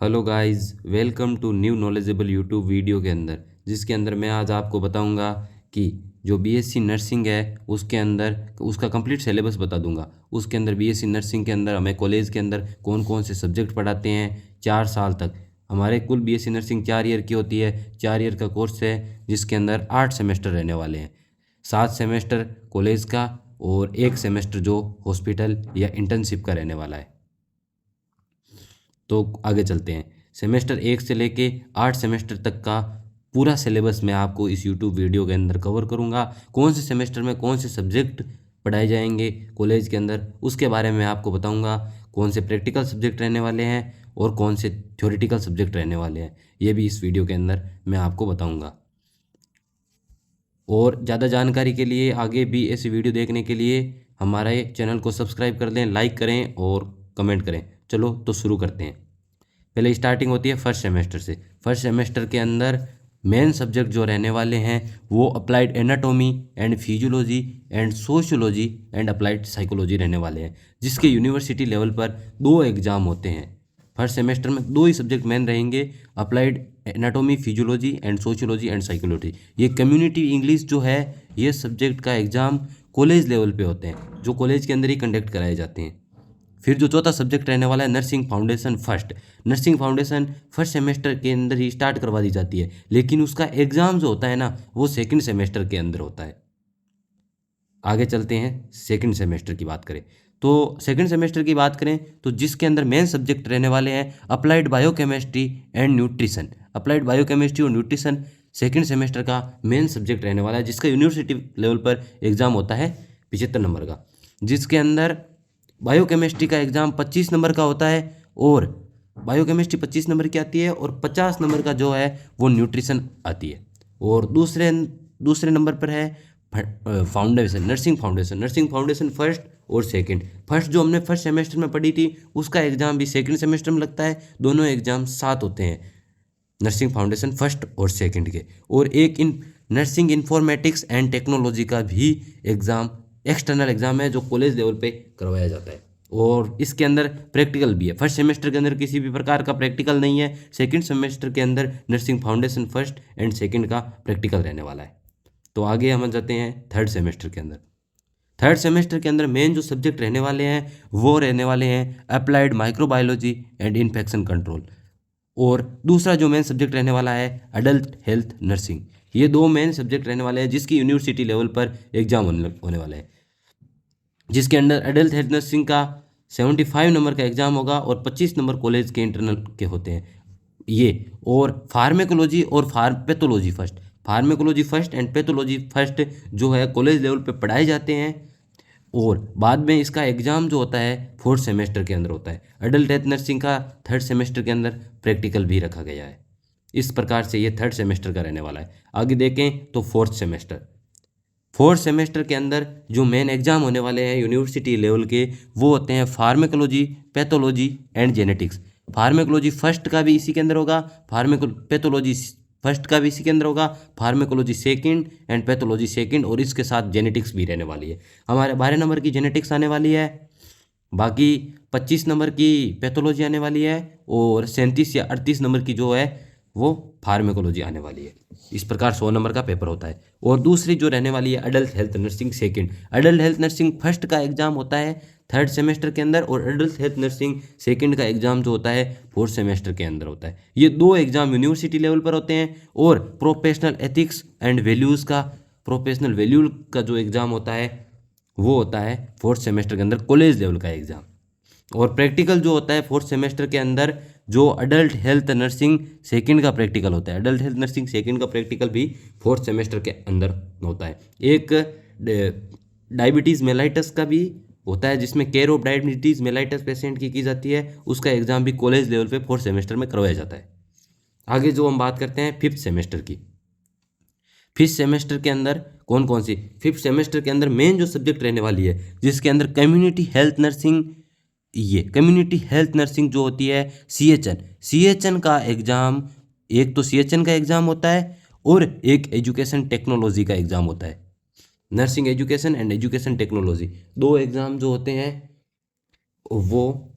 Hello guys, welcome to new knowledgeable YouTube video के अंदर, जिसके अंदर मैं आज आपको बताऊंगा कि जो बीएससी नर्सिंग है उसके अंदर उसका कंप्लीट सिलेबस बता दूंगा। उसके अंदर बीएससी नर्सिंग के अंदर हमें कॉलेज के अंदर कौन कौन से सब्जेक्ट पढ़ाते हैं 4 साल तक। हमारे कुल बीएससी नर्सिंग 4 ईयर की होती है। 4 ईयर का कोर्स है जिसके अंदर 8 सेमेस्टर रहने वाले हैं। 7 सेमेस्टर कॉलेज का और 1 सेमेस्टर जो हॉस्पिटल या इंटर्नशिप का रहने वाला है। तो आगे चलते हैं। सेमेस्टर 1 से लेके 8 सेमेस्टर तक का पूरा सिलेबस मैं आपको इस यूट्यूब वीडियो के अंदर कवर करूँगा। कौन से सेमेस्टर में कौन से सब्जेक्ट पढ़ाए जाएंगे कॉलेज के अंदर, उसके बारे में आपको बताऊँगा। कौन से प्रैक्टिकल सब्जेक्ट रहने वाले हैं और कौन से थ्योरेटिकल सब्जेक्ट रहने वाले हैं, ये भी इस वीडियो के अंदर मैं आपको बताऊँगा। और ज़्यादा जानकारी के लिए, आगे भी ऐसी वीडियो देखने के लिए हमारे चैनल को सब्सक्राइब कर दें, लाइक करें और कमेंट करें। चलो तो शुरू करते हैं। पहले स्टार्टिंग होती है फर्स्ट सेमेस्टर से। फर्स्ट सेमेस्टर के अंदर मेन सब्जेक्ट जो रहने वाले हैं वो applied anatomy and physiology and sociology and applied psychology रहने वाले हैं, जिसके यूनिवर्सिटी लेवल पर 2 एग्ज़ाम होते हैं। फर्स्ट सेमेस्टर में 2 ही सब्जेक्ट मेन रहेंगे, applied anatomy physiology and sociology and psychology. ये कम्युनिटी इंग्लिश जो है, ये सब्जेक्ट का एग्ज़ाम कॉलेज लेवल पे होते हैं, जो कॉलेज के अंदर ही कंडक्ट कराए जाते हैं। फिर जो चौथा सब्जेक्ट रहने वाला है nursing foundation first. Nursing foundation first semester के अंदर ही स्टार्ट करवा दी जाती है, लेकिन उसका एग्ज़ाम जो होता है ना, वो सेकंड सेमेस्टर के अंदर होता है। आगे चलते हैं, सेकंड सेमेस्टर की बात करें तो सेकंड सेमेस्टर की बात करें तो जिसके अंदर मेन सब्जेक्ट रहने वाले हैं applied biochemistry and nutrition. Applied biochemistry और न्यूट्रिशन सेकंड सेमेस्टर का मेन सब्जेक्ट रहने वाला है, जिसका यूनिवर्सिटी लेवल पर एग्ज़ाम होता है 75 नंबर का। जिसके अंदर बायोकेमिस्ट्री का एग्ज़ाम 25 नंबर का होता है, और बायोकेमिस्ट्री 25 नंबर की आती है, और 50 नंबर का जो है वो न्यूट्रिशन आती है। और दूसरे दूसरे नंबर पर है foundation, nursing foundation. Nursing foundation first और सेकंड। फर्स्ट जो हमने फर्स्ट सेमेस्टर में पढ़ी थी, उसका एग्ज़ाम भी सेकंड सेमेस्टर में लगता है। दोनों एग्ज़ाम साथ होते हैं, नर्सिंग फाउंडेशन फर्स्ट और सेकंड के। और एक in nursing informatics and technology का भी एग्ज़ाम एक्सटर्नल एग्ज़ाम है, जो कॉलेज लेवल पे करवाया जाता है। और इसके अंदर प्रैक्टिकल भी है। फर्स्ट सेमेस्टर के अंदर किसी भी प्रकार का प्रैक्टिकल नहीं है। सेकंड सेमेस्टर के अंदर nursing foundation first and second का प्रैक्टिकल रहने वाला है। तो आगे हम जाते हैं थर्ड सेमेस्टर के अंदर। थर्ड सेमेस्टर के अंदर मेन जो सब्जेक्ट रहने वाले हैं वो रहने वाले हैं applied microbiology and infection control. और दूसरा जो मेन सब्जेक्ट रहने वाला है अडल्ट हेल्थ नर्सिंग। ये 2 मेन सब्जेक्ट रहने वाले हैं, जिसकी यूनिवर्सिटी लेवल पर एग्जाम होने वाले हैं। जिसके अंदर एडल्ट हेल्थ नर्सिंग का 75 नंबर का एग्ज़ाम होगा और 25 नंबर कॉलेज के इंटरनल के होते हैं ये। और फार्मेकोलॉजी और pathology first, pharmacology first and pathology first जो है कॉलेज लेवल पे पढ़ाए जाते हैं, और बाद में इसका एग्ज़ाम जो होता है फोर्थ सेमेस्टर के अंदर होता है। अडल्ट हेल्थ नर्सिंग का थर्ड सेमेस्टर के अंदर प्रैक्टिकल भी रखा गया है। इस प्रकार से ये थर्ड सेमेस्टर का रहने वाला है। आगे देखें तो फोर्थ सेमेस्टर। फोर्थ सेमेस्टर के अंदर जो मेन एग्जाम होने वाले हैं यूनिवर्सिटी लेवल के, वो होते हैं pharmacology, pathology and genetics. Pharmacology first का भी इसी के अंदर होगा, पैथोलॉजी फर्स्ट का भी इसी के अंदर होगा, pharmacology second and pathology second, और इसके साथ जेनेटिक्स भी रहने वाली है। हमारे 12 नंबर की जेनेटिक्स आने वाली है, बाकी 25 नंबर की पैथोलॉजी आने वाली है, और 37 या 38 नंबर की जो है वो फार्मेकोलॉजी आने वाली है। इस प्रकार 100 नंबर का पेपर होता है। और दूसरी जो रहने वाली है adult health nursing second. Adult health nursing first का एग्जाम होता है थर्ड सेमेस्टर के अंदर, और अडल्ट हेल्थ नर्सिंग सेकंड का एग्जाम जो होता है फोर्थ सेमेस्टर के अंदर होता है। ये 2 एग्जाम यूनिवर्सिटी लेवल पर होते हैं। और प्रोफेशनल एथिक्स एंड वैल्यूज़ का, प्रोफेशनल वैल्यू का जो एग्ज़ाम होता है वो होता है फोर्थ सेमेस्टर के अंदर कॉलेज लेवल का एग्ज़ाम। और प्रैक्टिकल जो होता है फोर्थ सेमेस्टर के अंदर, जो अडल्ट हेल्थ नर्सिंग सेकंड का प्रैक्टिकल होता है, अडल्ट हेल्थ नर्सिंग सेकंड का प्रैक्टिकल भी फोर्थ सेमेस्टर के अंदर होता है। एक डायबिटीज़ मेलाइटस का भी होता है, जिसमें care of diabetes mellitus patient की जाती है। उसका एग्ज़ाम भी कॉलेज लेवल पे फोर्थ सेमेस्टर में करवाया जाता है। आगे जो हम बात करते हैं फिफ्थ सेमेस्टर की। फिफ्थ सेमेस्टर के अंदर कौन कौन सी, फिफ्थ सेमेस्टर के अंदर मेन जो सब्जेक्ट रहने वाली है, जिसके अंदर कम्युनिटी हेल्थ नर्सिंग, ये कम्युनिटी हेल्थ नर्सिंग जो होती है सी एच एन का एग्ज़ाम, एक तो सी एच एन का एग्ज़ाम होता है और एक एजुकेशन टेक्नोलॉजी का एग्ज़ाम होता है। Nursing education and education technology 2 exam जो होते हैं वो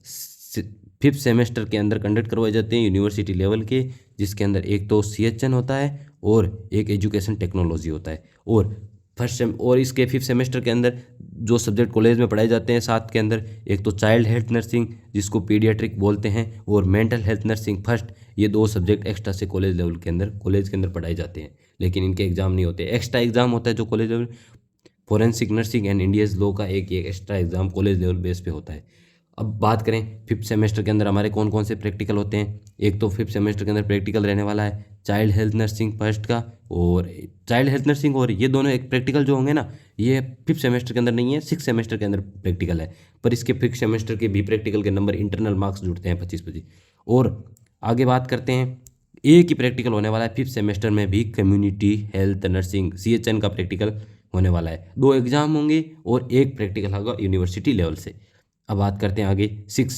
फिफ्थ सेमेस्टर के अंदर कंडक्ट करवाए जाते हैं यूनिवर्सिटी लेवल के, जिसके अंदर एक तो CHN होता है और एक एजुकेशन टेक्नोलॉजी होता है। और इसके फिफ्थ सेमेस्टर के अंदर जो सब्जेक्ट कॉलेज में पढ़ाए जाते हैं साथ के अंदर, एक तो चाइल्ड हेल्थ नर्सिंग जिसको पीडियाट्रिक बोलते हैं, और मेंटल हेल्थ नर्सिंग फर्स्ट। ये 2 सब्जेक्ट एक्स्ट्रा से कॉलेज के अंदर पढ़ाए जाते हैं, लेकिन इनके एग्जाम नहीं होते। एक्स्ट्रा एग्जाम होता है जो college level, forensic nursing and India's law का एक ये extra exam college level base पे होता है। अब बात करें फिफ्थ सेमेस्टर के अंदर हमारे कौन कौन से प्रैक्टिकल होते हैं। एक तो फिफ्थ सेमेस्टर के अंदर प्रैक्टिकल रहने वाला है चाइल्ड हेल्थ नर्सिंग फर्स्ट का, और चाइल्ड हेल्थ नर्सिंग, और ये दोनों एक प्रैक्टिकल जो होंगे ना, ये फिफ्थ सेमेस्टर के अंदर नहीं है, सिक्स सेमेस्टर के अंदर प्रैक्टिकल है। पर इसके फिफ्थ सेमेस्टर के भी प्रैक्टिकल के नंबर इंटरनल मार्क्स जुड़ते हैं 25-25। और आगे बात करते हैं, एक ही प्रैक्टिकल होने वाला है फिफ्थ सेमेस्टर में भी, कम्युनिटी हेल्थ नर्सिंग CHN का प्रैक्टिकल होने वाला है। 2 एग्जाम होंगे और एक प्रैक्टिकल होगा यूनिवर्सिटी लेवल से। अब बात करते हैं आगे सिक्स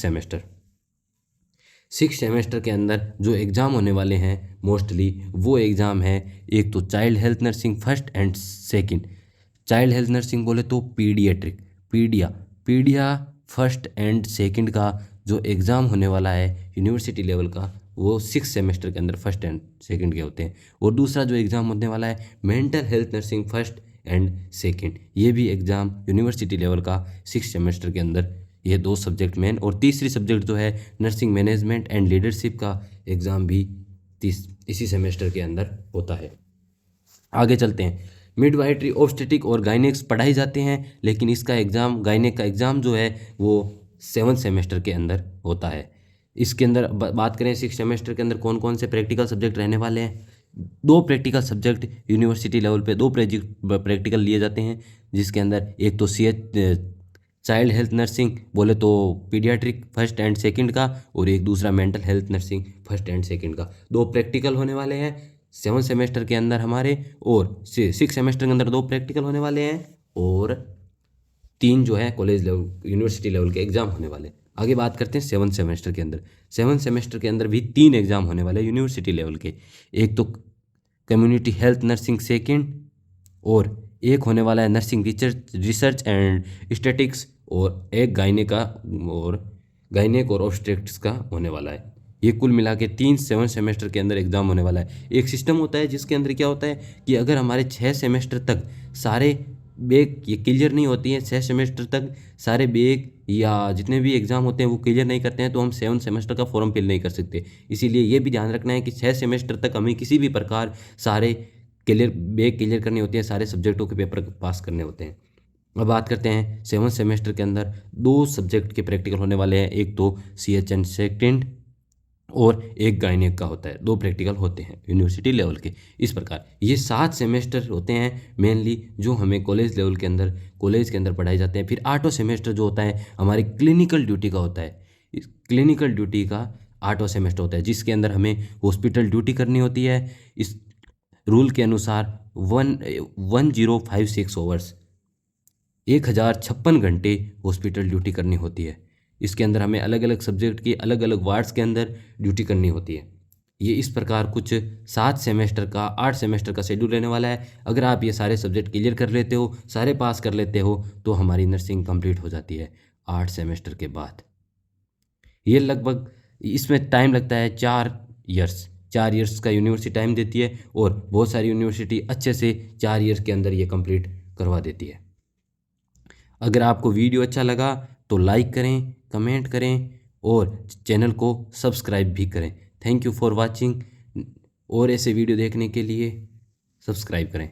सेमेस्टर के अंदर जो एग्ज़ाम होने वाले हैं मोस्टली वो एग्ज़ाम है, एक तो child health nursing first and second. Child health nursing बोले तो पीडियाट्रिक, पीडिया फर्स्ट एंड सेकंड का जो एग्ज़ाम होने वाला है यूनिवर्सिटी लेवल का, वो सिक्स सेमेस्टर के अंदर फर्स्ट एंड सेकंड के होते हैं। और दूसरा जो एग्ज़ाम होने वाला है mental health nursing first and second, ये भी एग्ज़ाम यूनिवर्सिटी लेवल का सिक्स सेमेस्टर के अंदर, ये 2 सब्जेक्ट मेन। और तीसरी सब्जेक्ट जो है नर्सिंग मैनेजमेंट एंड लीडरशिप का एग्ज़ाम भी इसी सेमेस्टर के अंदर होता है। आगे चलते हैं, मिडवाइटरी ऑब्स्टेटिक और गायनेक्स पढ़ाए जाते हैं, लेकिन इसका एग्ज़ाम गायनेक का एग्ज़ाम जो है वो 7th सेमेस्टर के अंदर होता है। इसके अंदर बात करें सिक्स सेमेस्टर के अंदर कौन कौन से प्रैक्टिकल सब्जेक्ट रहने वाले हैं। 2 प्रैक्टिकल सब्जेक्ट यूनिवर्सिटी लेवल पे 2 प्रैक्टिकल लिए जाते हैं, जिसके अंदर एक तो चाइल्ड हेल्थ नर्सिंग बोले तो पीडियाट्रिक फर्स्ट एंड सेकंड का, और एक दूसरा mental health nursing first and second का। 2 प्रैक्टिकल होने वाले हैं 7th सेमेस्टर के अंदर हमारे, और 6 सेमेस्टर के अंदर 2 प्रैक्टिकल होने वाले हैं, और 3 जो है कॉलेज लेवल यूनिवर्सिटी लेवल के एग्ज़ाम होने वाले। आगे बात करते हैं 7th सेमेस्टर के अंदर। 7th सेमेस्टर के अंदर भी 3 एग्ज़ाम होने वाले यूनिवर्सिटी लेवल के, एक तो कम्युनिटी हेल्थ नर्सिंग सेकंड, और एक होने वाला है नर्सिंग रिसर्च एंड स्टैटिक्स, और एक गायनेक और ऑब्स्टेट्रिक्स का होने वाला है। ये कुल मिला के 3 7 सेमेस्टर के अंदर एग्ज़ाम होने वाला है। एक सिस्टम होता है जिसके अंदर क्या होता है कि अगर हमारे 6 सेमेस्टर तक सारे बैक ये क्लियर नहीं होती हैं, 6 सेमेस्टर तक सारे बैक या जितने भी एग्ज़ाम होते हैं वो क्लियर नहीं करते हैं, तो हम 7 सेमेस्टर का फॉर्म फिल नहीं कर सकते। इसीलिए ये भी ध्यान रखना है कि 6 सेमेस्टर तक हमें किसी भी प्रकार सारे बैक क्लियर करनी होती है, सारे सब्जेक्टों के पेपर पास करने होते हैं। अब बात करते हैं 7th सेमेस्टर के अंदर 2 सब्जेक्ट के प्रैक्टिकल होने वाले हैं, एक तो CHN सेकंड और एक गायनेक का होता है। 2 प्रैक्टिकल होते हैं यूनिवर्सिटी लेवल के। इस प्रकार ये 7 सेमेस्टर होते हैं मेनली, जो हमें कॉलेज के अंदर पढ़ाए जाते हैं। फिर 8वां सेमेस्टर जो होता है हमारी क्लिनिकल ड्यूटी का होता है। इस क्लिनिकल ड्यूटी का 8वां सेमेस्टर होता है, जिसके अंदर हमें हॉस्पिटल ड्यूटी करनी होती है। इस रूल के अनुसार 1056 आवर्स 1056 घंटे हॉस्पिटल ड्यूटी करनी होती है। इसके अंदर हमें अलग अलग सब्जेक्ट की अलग अलग वार्ड्स के अंदर ड्यूटी करनी होती है। ये इस प्रकार कुछ 7 सेमेस्टर का 8 सेमेस्टर का शेड्यूल रहने वाला है। अगर आप ये सारे सब्जेक्ट क्लियर कर लेते हो, सारे पास कर लेते हो, तो हमारी नर्सिंग कंप्लीट हो जाती है 8 सेमेस्टर के बाद। ये लगभग इसमें टाइम लगता है 4 ईयर्स का यूनिवर्सिटी टाइम देती है, और बहुत सारी यूनिवर्सिटी अच्छे से 4 ईयर्स के अंदर ये कंप्लीट करवा देती है। अगर आपको वीडियो अच्छा लगा तो लाइक करें, कमेंट करें और चैनल को सब्सक्राइब भी करें। Thank you for watching. और ऐसे वीडियो देखने के लिए सब्सक्राइब करें।